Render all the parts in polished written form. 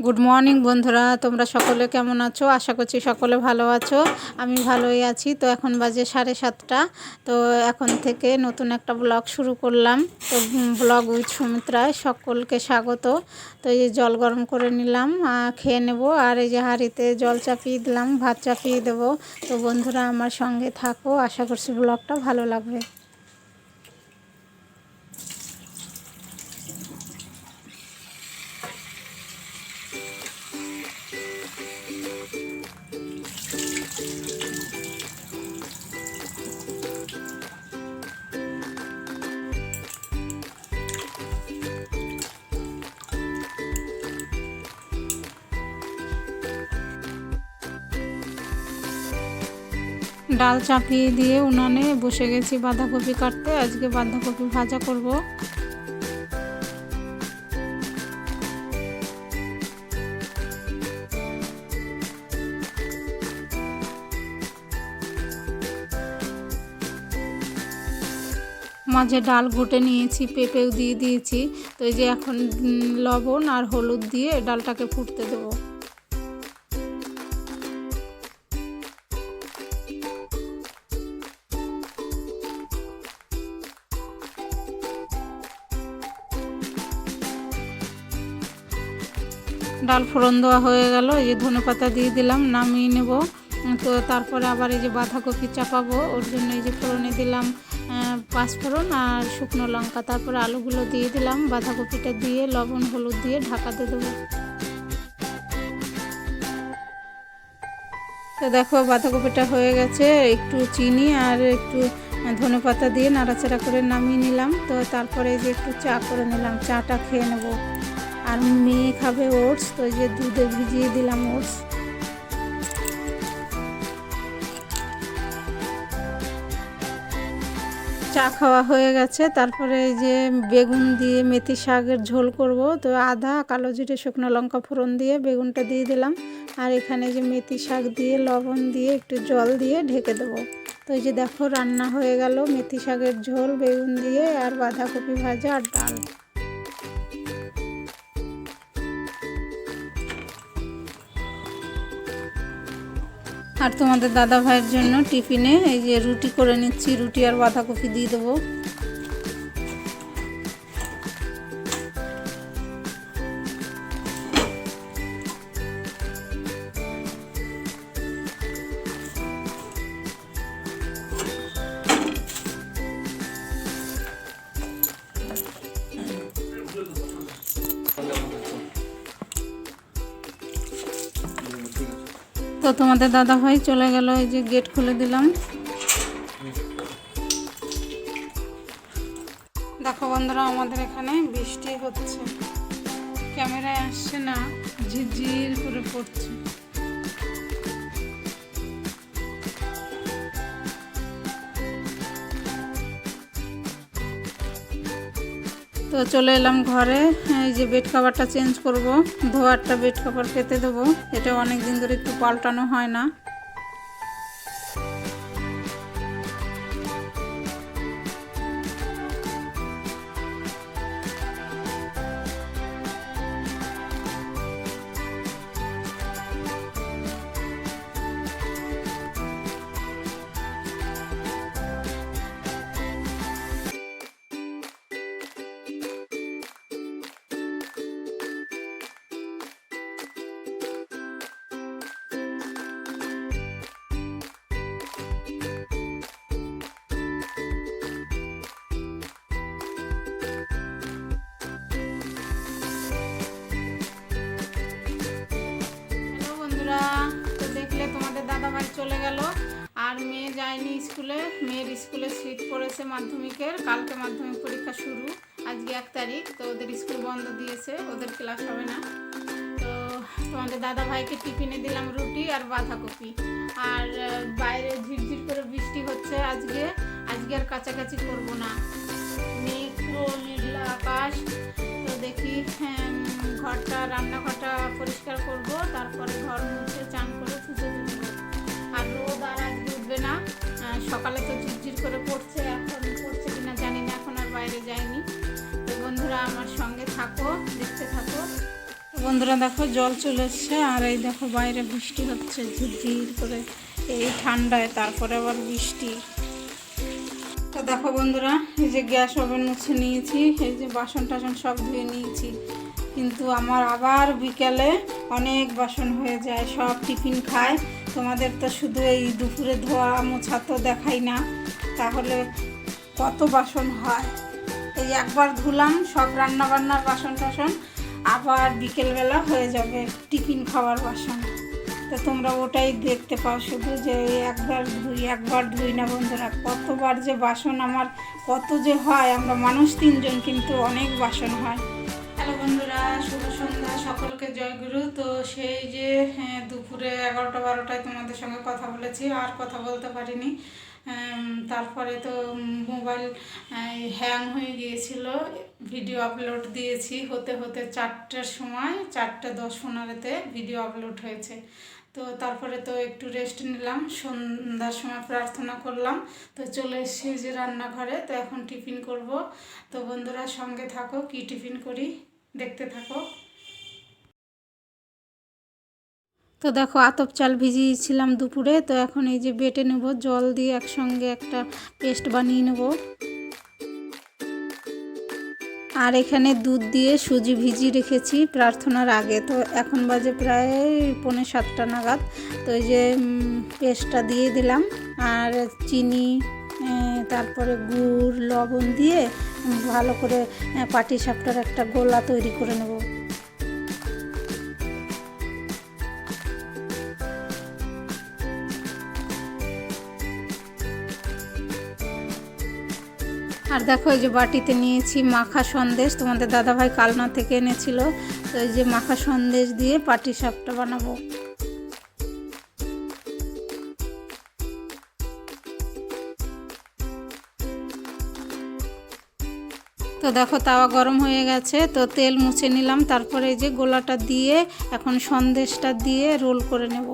Good morning বন্ধুরা, তোমরা সকলে কেমন আছো? আশা করছি সকলে ভালো আছো। আমি ভালোই আছি। তো এখন বাজে 7:30। তো এখন থেকে নতুন একটা ব্লগ শুরু করলাম। তো ব্লগ উইথ সুমিত্রায় সকলকে স্বাগত। তো এই জল গরম করে নিলাম, খেয়ে নেব। আর এই যে হাঁড়িতে জল চাপিয়ে দিলাম, ভাত চাপিয়ে দেবো। তো বন্ধুরা আমার সঙ্গে থাকো, আশা করছি ব্লগটা ভালো লাগবে। ডাল চাপিয়ে দিয়ে উনানে বসে গেছি বাঁধাকপি কাটতে। আজকে বাঁধাকপি ভাজা করব। মাঝে ডাল ঘুটে নিয়েছি, পেঁপেও দিয়ে দিয়েছি। তো এই যে এখন লবণ আর হলুদ দিয়ে ডালটাকে ফুটতে দেবো। ডাল ফোড়ন দেওয়া হয়ে গেল। এই যে ধনেপাতা দিয়ে দিলাম, নামিয়ে নেব। তো তারপরে আবার এই যে বাঁধাকপি চাপাবো, ওর জন্য এই যে ফোড়নে দিলাম পাঁচফোড়ন আর শুকনো লঙ্কা। তারপরে আলুগুলো দিয়ে দিলাম, বাঁধাকপিটা দিয়ে লবণ হলুদ দিয়ে ঢাকাতে দেবো। তো দেখো বাঁধাকপিটা হয়ে গেছে। একটু চিনি আর একটু ধনেপাতা দিয়ে নাড়াচাড়া করে নামিয়ে নিলাম। তো তারপরে এই যে একটু চা করে নিলাম, চাটা খেয়ে নেব। আর মেয়ে খাবে ওটস, তো এই যে দুধে ভিজিয়ে দিলাম ওটস। চা খাওয়া হয়ে গেছে। তারপরে এই যে বেগুন দিয়ে মেথি শাকের ঝোল করব। তো আদা, কালো জিরে, শুকনো লঙ্কা ফোড়ন দিয়ে বেগুনটা দিয়ে দিলাম। আর এখানে যে মেথি শাক দিয়ে লবণ দিয়ে একটু জল দিয়ে ঢেকে দেবো। তো এই যে দেখো রান্না হয়ে গেল, মেথি শাকের ঝোল বেগুন দিয়ে আর বাঁধাকপি ভাজা আর ডাল। আর তোমাদের দাদা ভাইয়ের জন্য টিফিনে এই যে রুটি করে নিচ্ছি, রুটি আর বাঁধাকপি দিয়ে দেবো। তো তোমাদের দাদা ভাই চলে গেল, এই যে গেট খুলে দিলাম। দেখো বন্ধুরা আমাদের এখানে বৃষ্টি হচ্ছে, ক্যামেরায় আসছে না, ঝিরঝির করে পড়ছে। তো চলে এলাম ঘরে। এই যে বেড কভারটা চেঞ্জ করব, ধোয়ারটা বেড কভার পেতে দেবো। এটা অনেক দিন ধরে একটু পাল্টানো হয় না। তো দেখলে তোমাদের দাদা ভাই চলে গেল, আর মেয়ে যায়নি স্কুলে। মেয়ের স্কুলে সিট পড়েছে মাধ্যমিকের, কালকে মাধ্যমিক পরীক্ষা শুরু। আজকে 1 তারিখ, তো ওদের স্কুল বন্ধ দিয়েছে, ওদের ক্লাস হবে না। তো তোমাদের দাদা ভাইকে টিফিনে দিলাম রুটি আর বাঁধাকপি। আর বাইরে ঝিরঝির করে বৃষ্টি হচ্ছে আজকে আর কাছাকাছি করব না। মেঘ পুরো মেঘলা আকাশ। তো দেখি ঘরটা, রান্নাঘরটা পরিষ্কার করব, তারপরে ঘর মুছে চান করে পুজো দেব। আর রোদ আর আজকে উঠবে না। সকালে তো ঝিরঝির করে পড়ছে, এখন পড়ছে কিনা জানি না, এখন আর বাইরে যায়নি। তো বন্ধুরা আমার সঙ্গে থাকো, দেখতে থাকো। বন্ধুরা দেখো জল চলে এসছে, আর এই দেখো বাইরে বৃষ্টি হচ্ছে ঝিরঝির করে, এই ঠান্ডায় তারপরে আবার বৃষ্টি। তো দেখো বন্ধুরা, এই যে গ্যাস ওভেন মুছে নিয়েছি, এই যে বাসন টাসন সব ধুয়ে নিয়েছি, কিন্তু আমার আবার বিকেলে অনেক বাসন হয়ে যায়, সব টিফিন খায়। তোমাদের তো শুধু এই দুপুরে ধোয়া মোছা তো দেখাই না, তাহলে কত বাসন হয়। এই একবার ধুলাম সব রান্নাবান্নার বাসন টাসন, আবার বিকেলবেলা হয়ে যাবে টিফিন খাওয়ার বাসন। তো তোমরা ওটাই দেখতে পাও শুধু যে একবার ধুই না বন্ধুরা, কতবার যে বাসন আমার কত যে হয়। আমরা মানুষ 3 জন, কিন্তু অনেক বাসন হয়। হ্যালো বন্ধুরা, শুভ সন্ধ্যা, সকলকে জয়গুরু। তো সেই যে দুপুরে 11টা-12টায় তোমাদের সঙ্গে কথা বলেছি, আর কথা বলতে পারিনি। তারপরে তো মোবাইল হ্যাং হয়ে গিয়েছিল, ভিডিও আপলোড দিয়েছি হতে হতে 4টের সময়, 4:10-15-তে ভিডিও আপলোড হয়েছে। তো তারপরে তো একটু রেস্ট নিলাম, সন্ধ্যার সময় প্রার্থনা করলাম, তো চলে এসেছি যে রান্নাঘরে। তো এখন টিফিন করব। তো বন্ধুরা সঙ্গে থাকো, কি টিফিন করি দেখতে থাকো। তো দেখো আতপ চাল ভিজিয়েছিলাম দুপুরে, তো এখন এই যে বেটে নেব, জল দিয়ে একসঙ্গে একটা পেস্ট বানিয়ে নেব। আর এখানে দুধ দিয়ে সুজি ভিজিয়ে রেখেছি প্রার্থনার আগে। তো এখন বাজে প্রায় 6:45 নাগাদ। তো এই যে পেস্টটা দিয়ে দিলাম, আর চিনি, তারপরে গুড়, লবণ দিয়ে ভালো করে পাটিসাপটার একটা গোলা তৈরি করে নেব। আর দেখো এই যে বাটিতে নিয়েছি মাখা সন্দেশ, তোমাদের দাদাভাই কালনা থেকে এনেছিল। তো এই যে মাখা সন্দেশ দিয়ে পাটিসাপটা বানাবো। তো দেখো তাওয়া গরম হয়ে গেছে, তো তেল মুছে নিলাম, তারপরে এই যে গোলাটা দিয়ে এখন সন্দেশটা দিয়ে রোল করে নেব।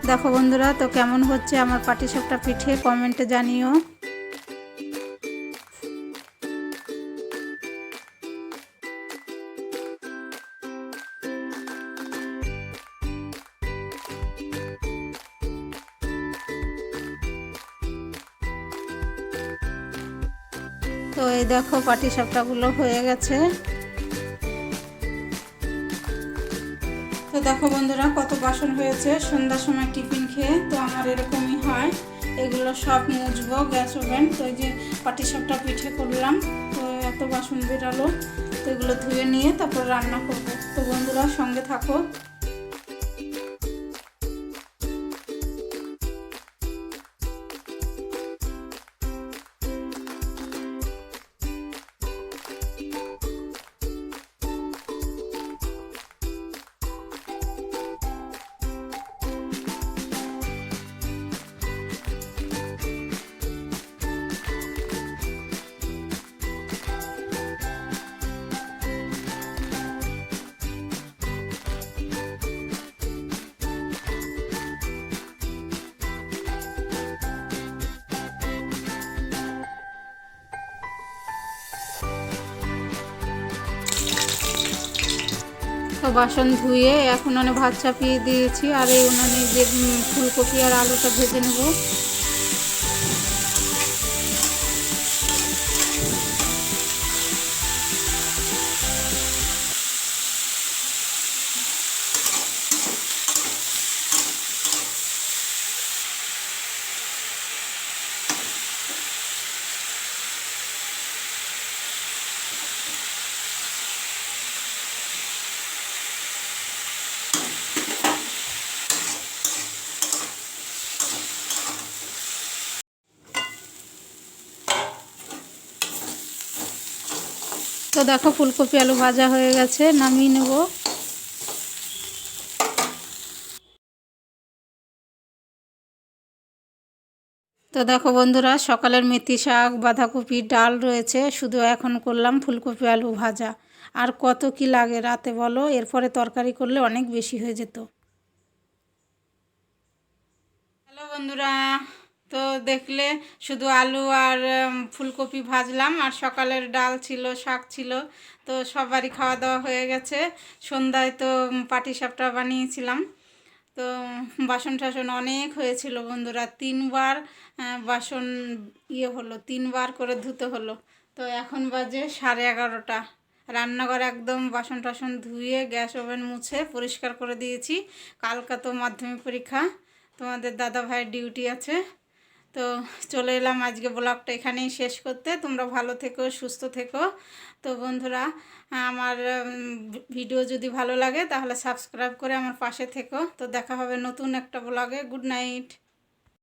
দেখো বন্ধুরা, তো কেমন হচ্ছে আমার পাটিসাপটা পিঠে কমেন্টে জানিও। তো এই দেখো পাটিসাপটাগুলো হয়ে গেছে। তো দেখো বন্ধুরা কত বাসন হয়েছে সন্ধ্যার সময় টিফিন খেয়ে। তো আমার এরকমই হয়, এগুলো সব মুছবো গ্যাস ওভেন। তো এই যে পাটিসাপটা পিঠে করলাম, তো এত বাসন বেরালো, তো এগুলো ধুয়ে নিয়ে তারপর রান্না করবো। তো বন্ধুরা সঙ্গে থাকো। তো বাসন ধুয়ে এখন ভাত চাপিয়ে দিয়েছি, আর এই উনানে যে ফুলকপি আর আলুটা ভেজে নেব। তো দেখো ফুলকপি আলু ভাজা হয়ে গেছে, নামিয়ে নেব। তো দেখো বন্ধুরা, সকালের মেথি শাক, বাঁধাকপি, ডাল রয়েছে, শুধু এখন করলাম ফুলকপি আলু ভাজা। আর কত কি লাগে রাতে বলো, এরপরে তরকারি করলে অনেক বেশি হয়ে যেত। হ্যালো বন্ধুরা, তো দেখলে শুধু আলু আর ফুলকপি ভাজলাম, আর সকালের ডাল ছিল, শাক ছিল, তো সবারই খাওয়া দাওয়া হয়ে গেছে। সন্ধ্যায় তো পাটিসাপটা বানিয়েছিলাম। তো বাসন টাসন অনেক হয়েছিল বন্ধুরা, 3বার বাসন হলো, 3বার করে ধুতে হলো। তো এখন বাজে 11:30। রান্নাঘর একদম বাসন টাসন ধুয়ে গ্যাস ওভেন মুছে পরিষ্কার করে দিয়েছি। কালকে তো মাধ্যমিক পরীক্ষা, তোমাদের দাদা ভাইয়ের ডিউটি আছে। তো চলে এলাম আজকে ব্লগটা এখানেই শেষ করতে। তোমরা ভালো থেকো, সুস্থ থেকো। তো বন্ধুরা, আমার ভিডিও যদি ভালো লাগে তাহলে সাবস্ক্রাইব করে আমার পাশে থেকো। তো দেখা হবে নতুন একটা ব্লগে। Good night.